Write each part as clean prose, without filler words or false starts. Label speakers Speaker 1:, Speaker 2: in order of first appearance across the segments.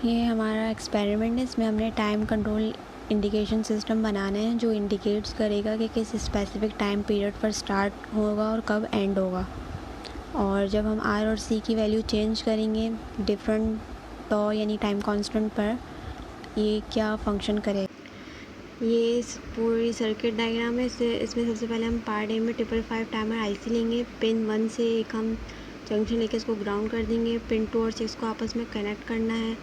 Speaker 1: ये हमारा एक्सपेरिमेंट है, इसमें हमने टाइम कंट्रोल इंडिकेशन सिस्टम बनाना है जो इंडिकेट्स करेगा कि किस स्पेसिफिक टाइम पीरियड पर स्टार्ट होगा और कब एंड होगा। और जब हम आर और सी की वैल्यू चेंज करेंगे डिफरेंट टॉ यानी टाइम कांस्टेंट पर, ये क्या फंक्शन करेगा। ये इस पूरी सर्किट डायग्राम है। इसमें सबसे पहले हम पार्ट ए में 555 टाइमर आईसी लेंगे। पिन 1 से एक हम जंक्शन लेके इसको ग्राउंड कर देंगे। पिन 2 और 6 को आपस में कनेक्ट करना है।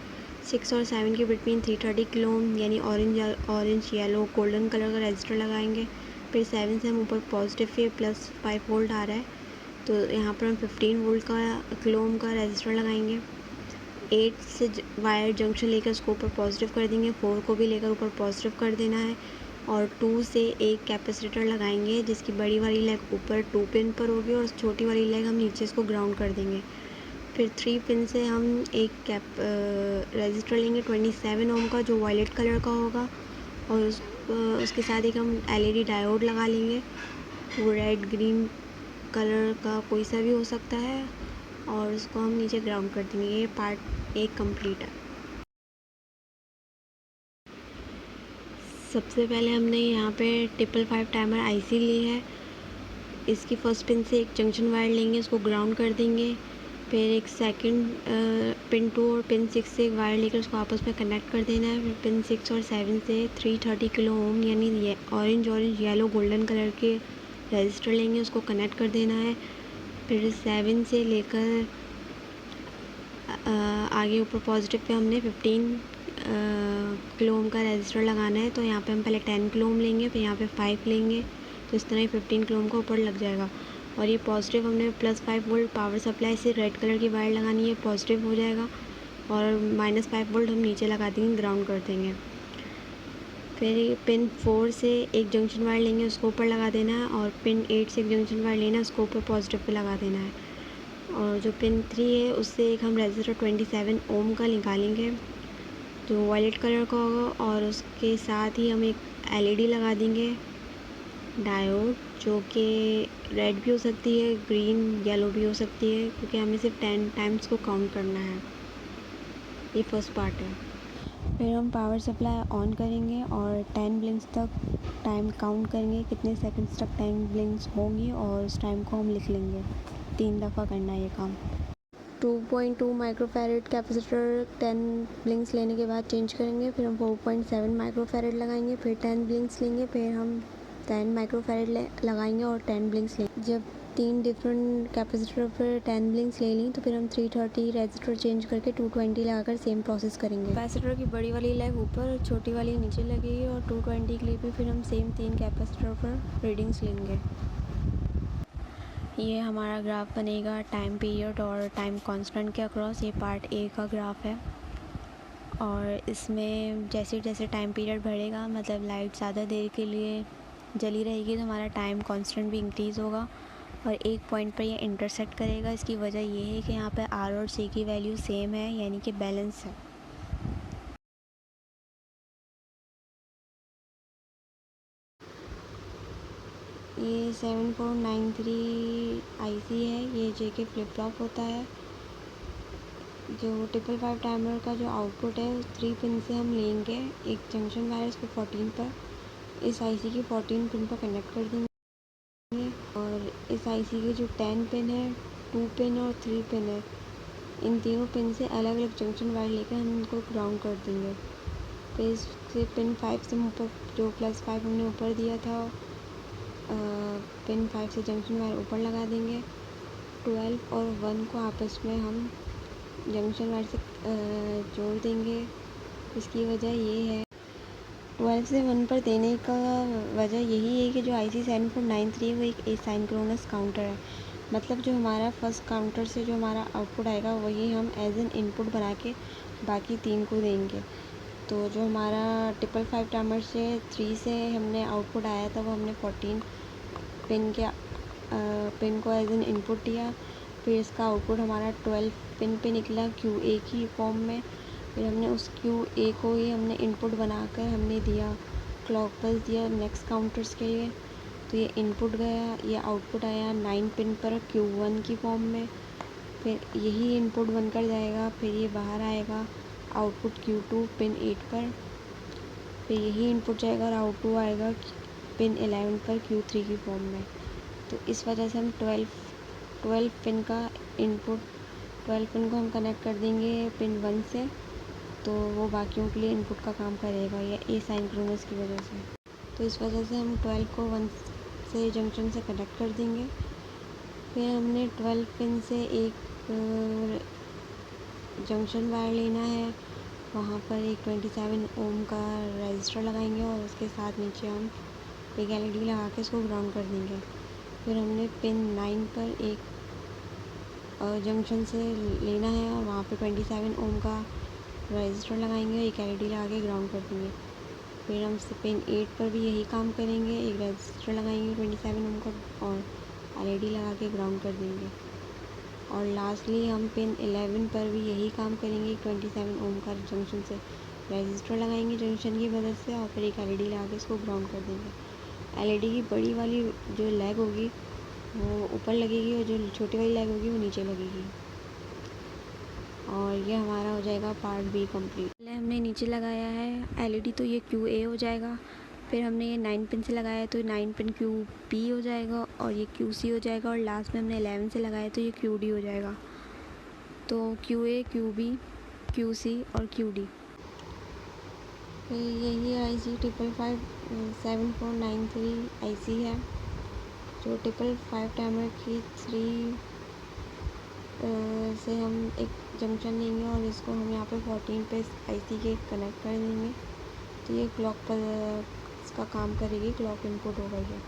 Speaker 1: 6 और 7 के बिटवीन 330 किलो ओम यानी ऑरेंज येलो गोल्डन कलर का रजिस्टर लगाएंगे। फिर 7 से हम ऊपर पॉजिटिव पे +5 वोल्ट आ रहा है, तो यहाँ पर हम 15 वोल्ट का किलो ओम का रजिस्टर लगाएंगे। 8 से वायर जंक्शन लेकर उसको ऊपर पॉजिटिव कर देंगे। 4 को भी लेकर ऊपर पॉजिटिव कर देना है। और 2 से एक कैपेसिटर लगाएंगे जिसकी बड़ी वाली लेग ऊपर 2 पिन पर होगी और छोटी वाली लेग हम नीचे इसको ग्राउंड कर देंगे। फिर 3 पिन से हम एक रजिस्टर लेंगे 27 ओम का जो वायलेट कलर का होगा, और उसके साथ एक हम एलईडी डायोड लगा लेंगे। वो रेड ग्रीन कलर का कोई सा भी हो सकता है, और उसको हम नीचे ग्राउंड कर देंगे। ये पार्ट 1 कंप्लीट है। सबसे पहले हमने यहाँ पे 555 टाइमर आईसी ली है। इसकी फर्स्ट पिन से एक जंक्शन वायर लेंगे, उसको ग्राउंड कर देंगे। फिर एक सेकंड पिन 2 और पिन 6 से एक वायर लेकर उसको आपस में कनेक्ट कर देना है। फिर पिन 6 और 7 से 330 किलो ओम यानी ये ऑरेंज येलो गोल्डन कलर के रजिस्टर लेंगे, उसको कनेक्ट कर देना है। फिर 7 से लेकर आगे ऊपर पॉजिटिव पे हमने 15 किलो ओम का रजिस्टर लगाना है, तो यहाँ पे हम पहले 10 किलो ओम लेंगे, फिर यहाँ पे 5 लेंगे, तो इस तरह ही 15 किलो ओम का ऊपर लग जाएगा। और ये पॉजिटिव हमने +5 वोल्ट पावर सप्लाई से रेड कलर की वायर लगानी है, पॉजिटिव हो जाएगा। और -5 वोल्ट हम नीचे लगा देंगे, ग्राउंड कर देंगे। फिर पिन 4 से एक जंक्शन वायर लेंगे, उसको ऊपर लगा देना है। और पिन 8 से एक जंक्शन वायर लेना है, उसको ऊपर पॉजिटिव पे लगा देना है। और जो पिन 3 है उससे एक हम रजिस्टर 27 ओम का निकालेंगे जो वायलेट कलर का होगा, और उसके साथ ही हम एक एलईडी लगा देंगे डायोड, जो कि रेड भी हो सकती है, ग्रीन येलो भी हो सकती है, क्योंकि हमें सिर्फ 10 टाइम्स को काउंट करना है। ये फर्स्ट पार्ट है। फिर हम पावर सप्लाई ऑन करेंगे और 10 ब्लिंक्स तक टाइम काउंट करेंगे, कितने सेकंड्स तक 10 ब्लिंक्स होंगी, और उस टाइम को हम लिख लेंगे। 3 दफ़ा करना है ये काम। 2.2 माइक्रोफैरड कैपेसिटर 10 ब्लिंक्स लेने के बाद चेंज करेंगे। फिर हम 4.7 माइक्रोफैरड लगाएंगे, फिर 10 ब्लिंक्स लेंगे, फिर हम 10 माइक्रोफैरड लगाएंगे और 10 ब्लिंक्स लेंगे। जब 3 डिफरेंट कैपेसिटर पर 10 ब्लिंक्स ले ली, तो फिर हम 330 रजिस्टर चेंज करके 220 लगाकर सेम प्रोसेस करेंगे। कैपेसिटर की बड़ी वाली लेग ऊपर, छोटी वाली नीचे लगेगी, और 220 के लिए भी फिर हम सेम 3 कैपेसिटर पर रीडिंग्स लेंगे। ये हमारा ग्राफ बनेगा टाइम पीरियड और टाइम कांस्टेंट के अक्रॉस। ये पार्ट ए का ग्राफ है, और इसमें जैसे जैसे टाइम पीरियड बढ़ेगा, मतलब लाइट ज़्यादा देर के लिए जली रहेगी, तो हमारा टाइम कांस्टेंट भी इंक्रीज़ होगा, और एक पॉइंट पर ये इंटरसेक्ट करेगा। इसकी वजह ये है कि यहाँ पे आर और सी की वैल्यू सेम है, यानी कि बैलेंस है। ये 7493 आईसी है, ये जेके फ्लिप फ्लॉप होता है। जो 555 टाइमर का जो आउटपुट है 3 पिन से हम लेंगे एक जंक्शन वायर, इसको 14 पर इस आईसी की 14 पिन पर कनेक्ट कर देंगे। और इस आईसी की जो 10 पिन है, 2 पिन और 3 पिन है, इन तीनों पिन से अलग अलग जंक्शन वायर लेकर हम इनको ग्राउंड कर देंगे। फिर इससे पिन 5 से ऊपर जो +5 हमने ऊपर दिया था, पिन 5 से जंक्शन वायर ऊपर लगा देंगे। 12 और 1 को आपस में हम जंक्शन वायर से जोड़ देंगे। इसकी वजह ये है, 12 से 1 पर देने का वजह यही है कि जो IC 7493 है वो एक एसाइंक्रोनस काउंटर है। मतलब जो हमारा फर्स्ट काउंटर से जो हमारा आउटपुट आएगा वही हम एज एन इनपुट बना के बाकी 3 को देंगे। तो जो हमारा 555 टाइमर से 3 से हमने आउटपुट आया था, वो हमने 14 पिन को एज एन इनपुट दिया। फिर इसका आउटपुट हमारा 12 पिन पे निकला QA की फॉर्म में। फिर हमने उस QA को ही हमने इनपुट बनाकर हमने दिया, क्लॉक पल्स दिया नेक्स्ट काउंटर्स के लिए। तो ये इनपुट गया, ये आउटपुट आया 9 पिन पर Q1 की फॉर्म में। फिर यही इनपुट बनकर जाएगा, फिर ये बाहर आएगा आउटपुट Q2 पिन 8 पर, फिर यही इनपुट जाएगा और आउटपुट आएगा पिन 11 पर Q3 की फॉर्म में। तो इस वजह से हम 12 पिन का इनपुट 12 पिन को हम कनेक्ट कर देंगे पिन 1 से, तो वो बाकियों के लिए इनपुट का काम करेगा या एसिंक्रोनस की वजह से। तो इस वजह से हम 12 को 1 से जंक्शन से कनेक्ट कर देंगे। फिर हमने 12 पिन से एक जंक्शन वायर लेना है, वहाँ पर एक 27 ओम का रजिस्टर लगाएंगे और उसके साथ नीचे हम एक LED लगा के इसको ग्राउंड कर देंगे। फिर हमने पिन 9 पर एक जंक्शन से लेना है और वहाँ पे 27 ओम का रजिस्टर लगाएंगे और एक LED लगा के ग्राउंड कर देंगे। फिर हम पिन 8 पर भी यही काम करेंगे, एक रजिस्टर लगाएंगे 27 ओम का और LED लगा के ग्राउंड कर देंगे। और लास्टली हम पिन 11 पर भी यही काम करेंगे, 27 ओम का जंक्शन से रजिस्टर लगाएंगे जंक्शन की मदद से और फिर एक LED लगा के इसको ग्राउंड कर देंगे। LED की बड़ी वाली जो लैग होगी वो ऊपर लगेगी और जो छोटी वाली लैग होगी वो नीचे लगेगी। और ये हमारा हो जाएगा पार्ट बी कंप्लीट। पहले हमने नीचे लगाया है LED, तो ये QA हो जाएगा। फिर हमने ये 9 पिन से लगाया तो 9 पिन QB हो जाएगा और ये QC हो जाएगा। और लास्ट में हमने 11 से लगाया तो ये QD हो जाएगा। तो QA, QB, QC और QD। फिर यही IC 5557493 IC है, जो 555 टाइमर की 3 से हम एक जंक्शन लेंगे और इसको हम यहाँ पे 14 पे IC के कनेक्ट कर देंगे। तो ये क्लॉक पर इसका काम करेगी, क्लॉक इनपुट होगा ये।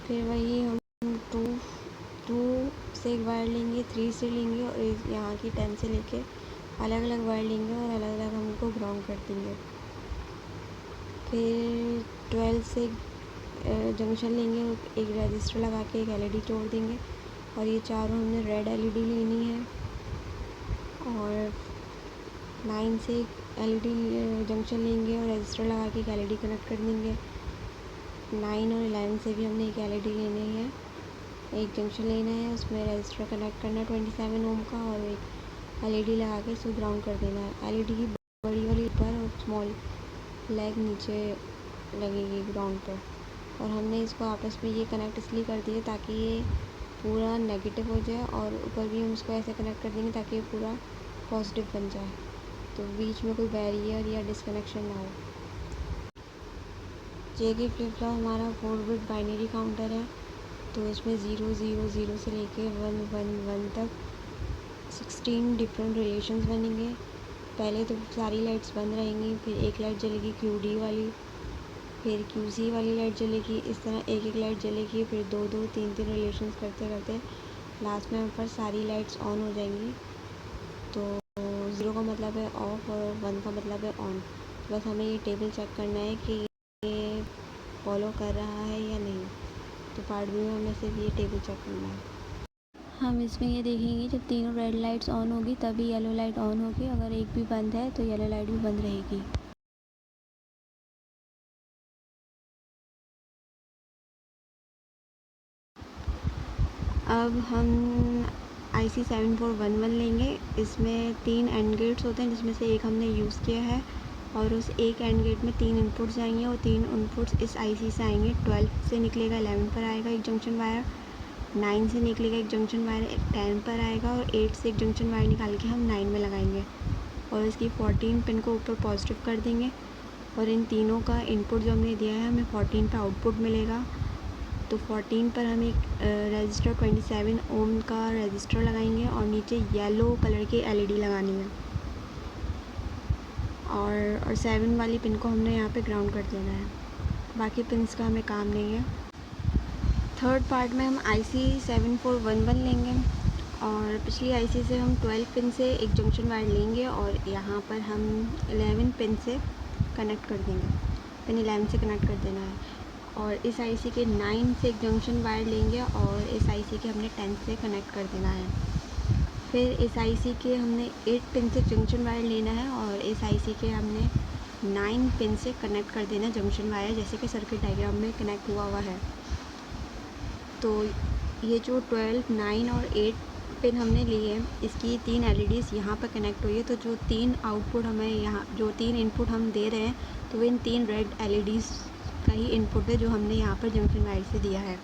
Speaker 1: फिर वही हम 2 से एक वायर लेंगे, 3 से लेंगे और यहाँ की 10 से लेके अलग अलग वायर लेंगे और अलग अलग हम इनको ग्राउंड कर देंगे। फिर 12 से जंक्शन लेंगे और एक रजिस्टर लगा के एक LED जोड़ देंगे और ये चारों हमने रेड LED लेनी है। और 9 से एक LED जंक्शन लेंगे और रजिस्टर लगा के एक LED कनेक्ट कर देंगे। 9 और 11 से भी हमने एक LED लेनी है, एक जंक्शन लेना है, उसमें रजिस्टर कनेक्ट करना है 27 ओम का और एक LED लगा के इसको ग्राउंड कर देना है। LED की बड़ी वाली ऊपर और स्मॉल लैग नीचे लगेगी ग्राउंड पर। और हमने इसको आपस में ये कनेक्ट इसलिए कर दिया ताकि ये पूरा नेगेटिव हो जाए और ऊपर भी हम इसको ऐसे कनेक्ट कर देंगे ताकि ये पूरा पॉजिटिव बन जाए, तो बीच में कोई बैरियर या डिसकनेक्शन ना हो। JK फ्लिप फ्लॉप हमारा 4 बिट बाइनरी काउंटर है, तो इसमें 0 0 0 से लेके 1 1 1 तक 16 डिफरेंट रिलेशंस बनेंगे। पहले तो सारी लाइट्स बंद रहेंगी, फिर एक लाइट जलेगी QD वाली, फिर QC वाली लाइट जलेगी, इस तरह एक एक लाइट जलेगी, फिर 2 2 3 3 रिलेशंस करते करते लास्ट में हम पर सारी लाइट्स ऑन हो जाएंगी। तो 0 का मतलब है ऑफ और 1 का मतलब है ऑन। बस हमें ये टेबल चेक करना है कि ये फॉलो कर रहा है या नहीं। तो पार्ट बी में हमें सिर्फ ये टेबल चेक करना है। हम इसमें ये देखेंगे जब तीनों रेड लाइट्स ऑन होगी तभी येलो लाइट ऑन होगी, अगर एक भी बंद है तो येलो लाइट भी बंद रहेगी। अब हम IC 7411 लेंगे। इसमें 3 एंड गेट्स होते हैं जिसमें से एक हमने यूज़ किया है और उस एक एंड गेट में 3 इनपुट्स आएंगे और 3 इनपुट्स इस IC से आएंगे। 12 से निकलेगा 11 पर आएगा एक जंक्शन वायर, 9 से निकलेगा एक जंक्शन वायर 10 पर आएगा और 8 से एक जंक्शन वायर निकाल के हम 9 में लगाएंगे और इसकी 14 पिन को ऊपर पॉजिटिव कर देंगे। और इन तीनों का इनपुट जो हमने दिया है हमें 14 पे आउटपुट मिलेगा। तो 14 पर हम एक रजिस्टर 27 ओम का रजिस्टर लगाएंगे और नीचे येलो कलर की LED लगानी है और 7 वाली पिन को हमने यहाँ पे ग्राउंड कर देना है। बाकी पिन्स का हमें काम नहीं है। थर्ड पार्ट में हम IC 7411 लेंगे और पिछली IC से हम 12 पिन से एक जंक्शन वायर लेंगे और यहाँ पर हम 11 पिन से कनेक्ट कर देंगे, पिन 11 से कनेक्ट कर देना है। और इस IC के 9 से एक जंक्शन वायर लेंगे और इस IC के हमने 10 से कनेक्ट कर देना है। फिर इस IC के हमने 8 पिन से जंक्शन वायर लेना है और इस IC के हमने 9 पिन से कनेक्ट कर देना जंक्शन वायर, जैसे कि सर्किट डायग्राम में कनेक्ट हुआ है। तो ये जो 12, 9 और 8 पिन हमने ली है, इसकी 3 LEDs यहाँ पर कनेक्ट हुई है। तो जो 3 आउटपुट हमें यहाँ, जो 3 इनपुट हम दे रहे हैं, तो वो इन 3 रेड LEDs का ही इनपुट है जो हमने यहाँ पर जंक्शन वायर से दिया है।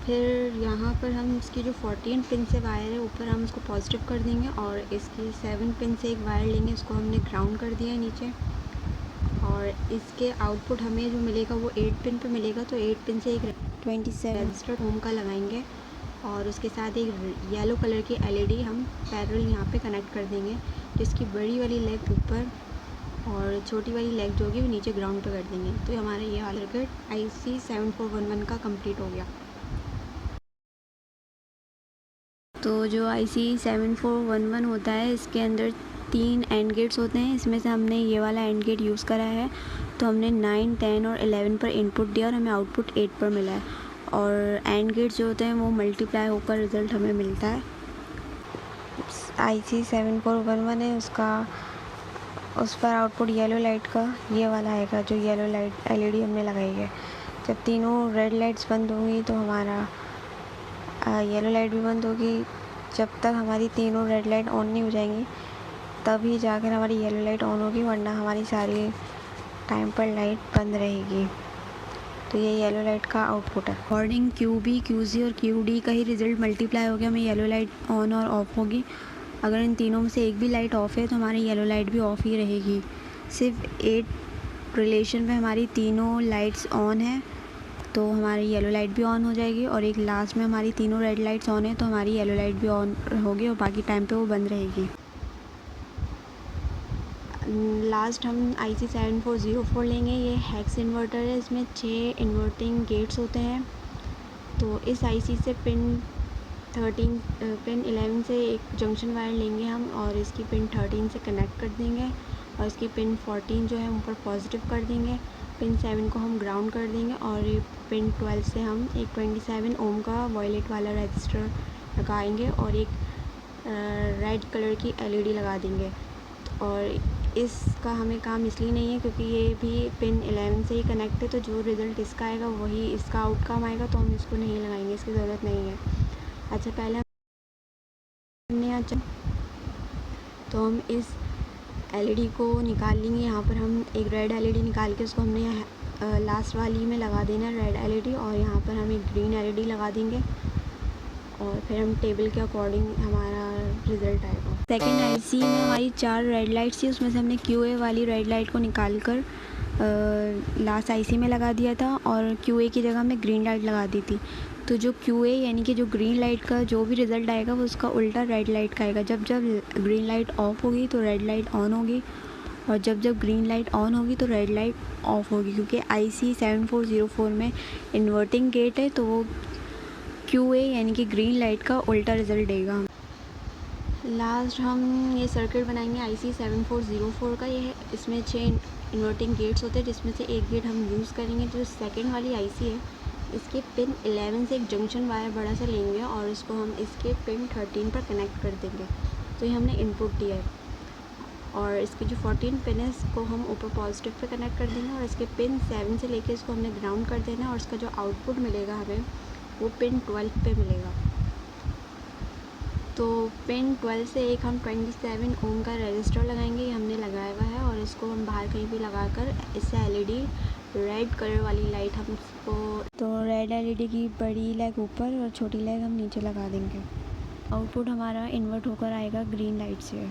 Speaker 1: फिर यहाँ पर हम इसकी जो 14 पिन से वायर है ऊपर, हम इसको पॉजिटिव कर देंगे और इसकी 7 पिन से एक वायर लेंगे, इसको हमने ग्राउंड कर दिया है नीचे। और इसके आउटपुट हमें जो मिलेगा वो 8 पिन पे मिलेगा। तो 8 पिन से एक 27 रजिस्टर होम का लगाएंगे और उसके साथ एक येलो कलर की LED हम पैरेलल यहाँ पे कनेक्ट कर देंगे। जिसकी बड़ी वाली लेग ऊपर और छोटी वाली लेग जो होगी वो नीचे ग्राउंड पे कर देंगे। तो हमारा ये वाला सर्किट IC 7411 का कंप्लीट हो गया। तो जो IC 7411 होता है, इसके अंदर 3 एंड गेट्स होते हैं। इसमें से हमने ये वाला एंड गेट यूज़ करा है। तो हमने 9, 10 और 11 पर इनपुट दिया और हमें आउटपुट 8 पर मिला है। और एंड गेट्स जो होते हैं वो मल्टीप्लाई होकर रिज़ल्ट हमें मिलता है। IC 7411 है, उस पर आउटपुट येलो लाइट का ये वाला आएगा, जो येलो लाइट LED हमने लगाई है। जब तीनों रेड लाइट्स बंद होंगी तो हमारा येलो लाइट भी बंद होगी। जब तक हमारी तीनों रेड लाइट ऑन नहीं हो जाएंगी तभी जाकर हमारी येलो लाइट ऑन होगी, वरना हमारी सारी टाइम पर लाइट बंद रहेगी। तो ये येलो लाइट का आउटपुट है। अकॉर्डिंग QB, QC और QD का ही रिज़ल्ट मल्टीप्लाई हो गया, हमें येलो लाइट ऑन और ऑफ होगी। अगर इन तीनों में से एक भी लाइट ऑफ है तो हमारी येलो लाइट भी ऑफ ही रहेगी। सिर्फ 8 रिलेशन में हमारी तीनों लाइट्स ऑन है तो हमारी येलो लाइट भी ऑन हो जाएगी, और एक लास्ट में हमारी तीनों रेड लाइट्स ऑन है तो हमारी येलो लाइट भी ऑन होगी और बाकी टाइम पे वो बंद रहेगी। लास्ट हम IC 7404 लेंगे। ये हेक्स इन्वर्टर है, इसमें 6 इन्वर्टिंग गेट्स होते हैं। तो इस IC से पिन 11 से एक जंक्शन वायर लेंगे हम और इसकी पिन 13 से कनेक्ट कर देंगे और इसकी पिन 14 जो है ऊपर पॉजिटिव कर देंगे। पिन 7 को हम ग्राउंड कर देंगे और ये पिन 12 से हम एक 27 ओम का वॉयलेट वाला रजिस्टर लगाएंगे और एक रेड कलर की LED लगा देंगे। और इसका हमें काम इसलिए नहीं है क्योंकि ये भी पिन 11 से ही कनेक्ट है, तो जो रिज़ल्ट इसका आएगा वही इसका आउटकम आएगा, तो हम इसको नहीं लगाएंगे, इसकी ज़रूरत नहीं है। अच्छा, पहले हमने तो हम इस LED को निकाल लेंगे। यहाँ पर हम एक रेड LED निकाल के उसको हमने लास्ट वाली में लगा देना है, रेड LED, और यहाँ पर हम एक ग्रीन LED लगा देंगे और फिर हम टेबल के अकॉर्डिंग हमारा रिज़ल्ट आएगा। सेकेंड IC में हमारी 4 रेड लाइट्स थी, उसमें से हमने QA वाली रेड लाइट को निकाल कर लास्ट IC में लगा दिया था और QA की जगह हमने ग्रीन लाइट लगा दी थी। तो जो QA यानी कि जो ग्रीन लाइट का जो भी रिज़ल्ट आएगा वो उसका उल्टा रेड लाइट का आएगा। जब जब ग्रीन लाइट ऑफ होगी तो रेड लाइट ऑन होगी और जब जब ग्रीन लाइट ऑन होगी तो रेड लाइट ऑफ होगी, क्योंकि IC 7404 में इन्वर्टिंग गेट है तो वो QA यानी कि ग्रीन लाइट का उल्टा रिज़ल्ट देगा। लास्ट हम ये सर्किट बनाएंगे IC 7404 का। ये इसमें 6 इन्वर्टिंग गेट्स होते हैं जिसमें से एक गेट हम यूज़ करेंगे। जो सेकंड वाली IC है इसके पिन 11 से एक जंक्शन वायर बड़ा सा लेंगे और इसको हम इसके पिन 13 पर कनेक्ट कर देंगे। तो ये हमने इनपुट दिया है और इसकी जो 14 पिन है इसको हम ऊपर पॉजिटिव पे कनेक्ट कर देंगे और इसके पिन 7 से लेके इसको हमने ग्राउंड कर देना और इसका जो आउटपुट मिलेगा हमें वो पिन 12 पे मिलेगा। तो पिन 12 से एक हम 27 ओम का रजिस्टर लगाएंगे, ये हमने लगाया हुआ है, और इसको हम बाहर कहीं भी लगाकर इससे LED रेड कलर वाली लाइट हम इसको, तो रेड LED की बड़ी लेग ऊपर और छोटी लेग हम नीचे लगा देंगे। आउटपुट हमारा इन्वर्ट होकर आएगा ग्रीन लाइट से।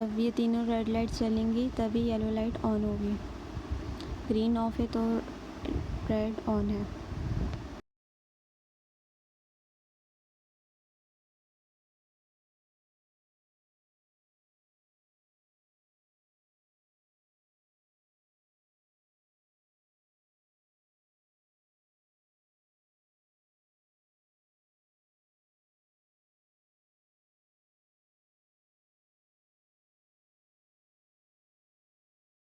Speaker 1: जब ये तीनों रेड लाइट चलेंगी तभी येलो लाइट ऑन होगी। ग्रीन ऑफ है तो रेड ऑन है।